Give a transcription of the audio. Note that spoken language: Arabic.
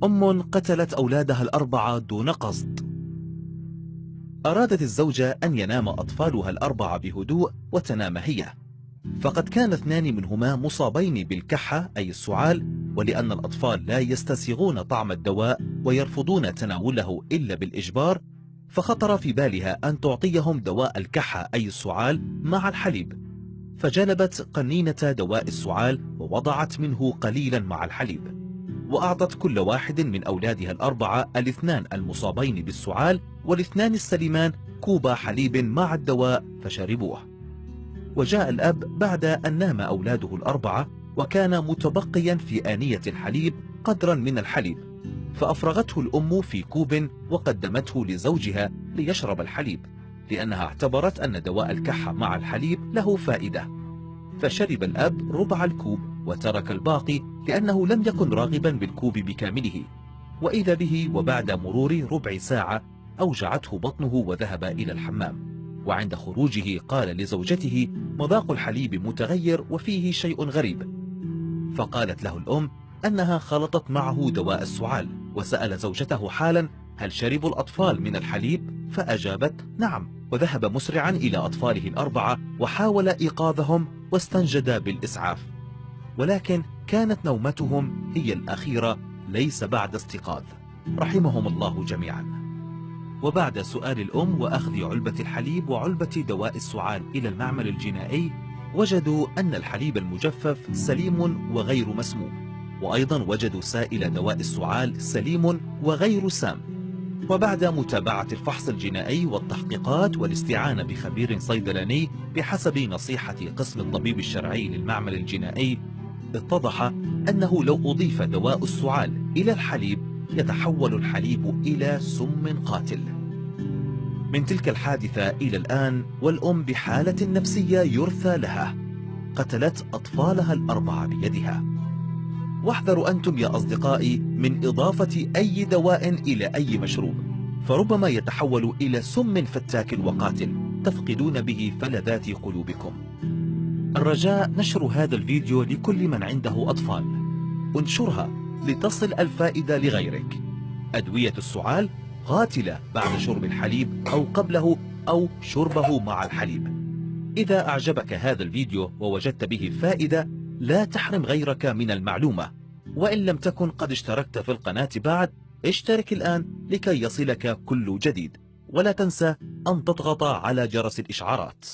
أم قتلت أولادها الأربعة دون قصد. أرادت الزوجة أن ينام أطفالها الأربعة بهدوء وتنام هي، فقد كان 2 منهما مصابين بالكحة أي السعال، ولأن الأطفال لا يستسيغون طعم الدواء ويرفضون تناوله إلا بالإجبار، فخطر في بالها أن تعطيهم دواء الكحة أي السعال مع الحليب، فجلبت قنينة دواء السعال ووضعت منه قليلا مع الحليب، وأعطت كل واحد من أولادها الأربعة 2 المصابين بالسعال وال2 السليمان كوب حليب مع الدواء فشربوه. وجاء الأب بعد أن نام أولاده الأربعة وكان متبقيا في آنية الحليب قدرا من الحليب، فأفرغته الأم في كوب وقدمته لزوجها ليشرب الحليب، لأنها اعتبرت أن دواء الكحة مع الحليب له فائدة، فشرب الأب ربع الكوب وترك الباقي لأنه لم يكن راغبا بالكوب بكامله، وإذا به وبعد مرور ربع ساعة أوجعته بطنه وذهب إلى الحمام، وعند خروجه قال لزوجته: مذاق الحليب متغير وفيه شيء غريب. فقالت له الأم أنها خلطت معه دواء السعال، وسأل زوجته حالا: هل شربوا الأطفال من الحليب؟ فأجابت: نعم، وذهب مسرعا إلى أطفاله الأربعة وحاول إيقاظهم واستنجد بالإسعاف، ولكن كانت نومتهم هي الأخيرة ليس بعد استيقاظ، رحمهم الله جميعا. وبعد سؤال الأم وأخذ علبة الحليب وعلبة دواء السعال إلى المعمل الجنائي، وجدوا أن الحليب المجفف سليم وغير مسموم، وأيضا وجدوا سائل دواء السعال سليم وغير سام. وبعد متابعة الفحص الجنائي والتحقيقات والاستعانة بخبير صيدلاني بحسب نصيحة قسم الطبيب الشرعي للمعمل الجنائي، اتضح أنه لو أضيف دواء السعال إلى الحليب يتحول الحليب إلى سم قاتل. من تلك الحادثة إلى الآن والأم بحالة نفسية يرثى لها، قتلت أطفالها الأربعة بيدها. واحذروا أنتم يا أصدقائي من إضافة أي دواء إلى أي مشروب، فربما يتحول إلى سم فتاك وقاتل تفقدون به فلذات قلوبكم. الرجاء نشر هذا الفيديو لكل من عنده أطفال، انشرها لتصل الفائدة لغيرك. أدوية السعال قاتلة بعد شرب الحليب أو قبله أو شربه مع الحليب. إذا أعجبك هذا الفيديو ووجدت به فائدة، لا تحرم غيرك من المعلومة، وإن لم تكن قد اشتركت في القناة بعد، اشترك الآن لكي يصلك كل جديد، ولا تنسى أن تضغط على جرس الإشعارات.